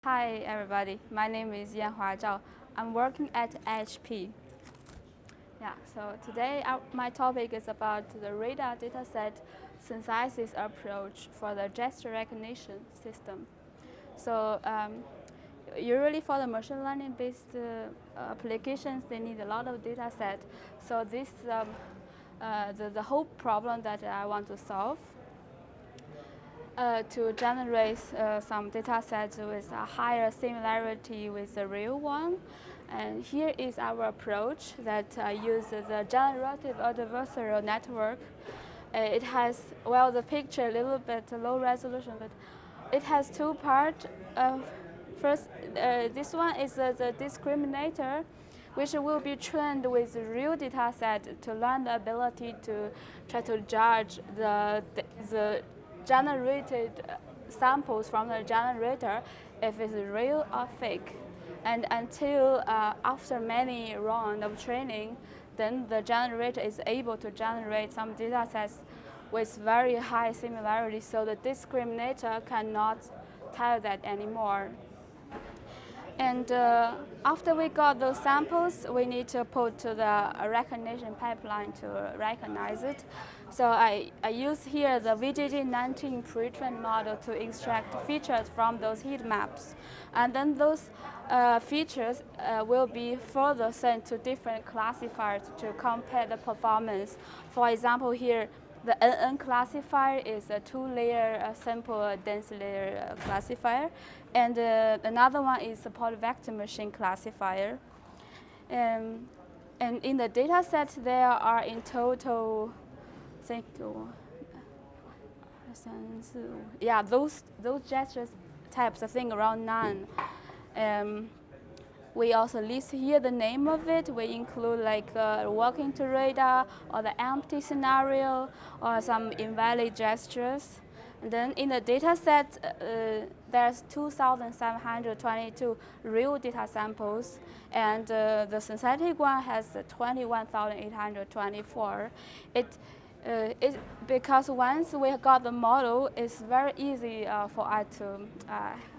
Hi everybody, my name is Yanhua Zhao. I'm working at HP. So today my topic is about the radar dataset synthesis approach for the gesture recognition system. So usually for the machine learning based applications, they need a lot of data set. So this the whole problem that I want to solve. To generate some data sets with a higher similarity with the real one. And here is our approach that uses the generative adversarial network. It has, well, the picture a little bit low resolution, but it has two parts. First, this one is the discriminator, which will be trained with the real data set to learn the ability to try to judge the generated samples from the generator if it's real or fake. And until after many rounds of training, then the generator is able to generate some data sets with very high similarity, so the discriminator cannot tell that anymore. And after we got those samples, we need to put to the recognition pipeline to recognize it. So I use here the VGG19 pre-trained model to extract features from those heat maps. And then those features will be further sent to different classifiers to compare the performance. For example, here, the NN classifier is a two-layer sample dense layer classifier, and another one is a polyvector machine classifier. And in the data set, there are in total, I think, those gesture types, I think around 9. We also list here the name of it. We include like walking to radar or the empty scenario or some invalid gestures. And then in the data set, there's 2,722 real data samples, and the synthetic one has 21,824. Because once we got the model, it's very easy for us to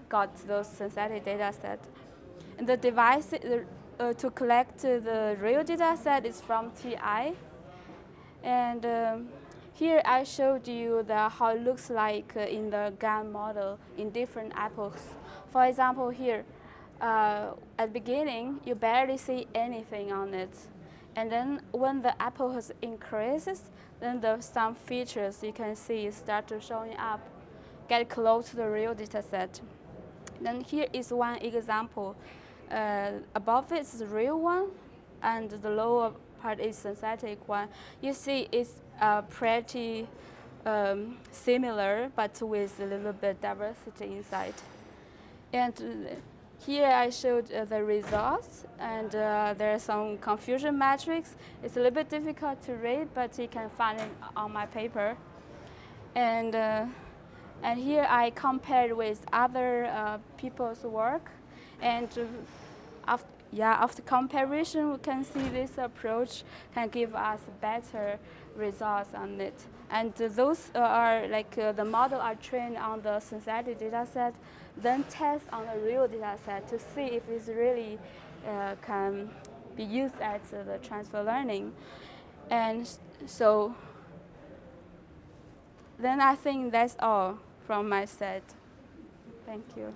got those synthetic data set. And the device to collect the real data set is from TI. And here I showed you how it looks like in the GAN model in different epochs. For example, here, at the beginning, you barely see anything on it. And then when the epoch increases, then some features you can see start to showing up, get close to the real data set. Then here is one example. Above it is the real one, and the lower part is synthetic one. You see it's pretty similar, but with a little bit diversity inside. And here I showed the results, and there are some confusion metrics. It's a little bit difficult to read, but you can find it on my paper. And here I compared with other people's work. And after comparison, we can see this approach can give us better results on it. And those are like the model are trained on the synthetic data set, then test on the real data set to see if it really can be used as the transfer learning. And so then I think that's all from my side. Thank you.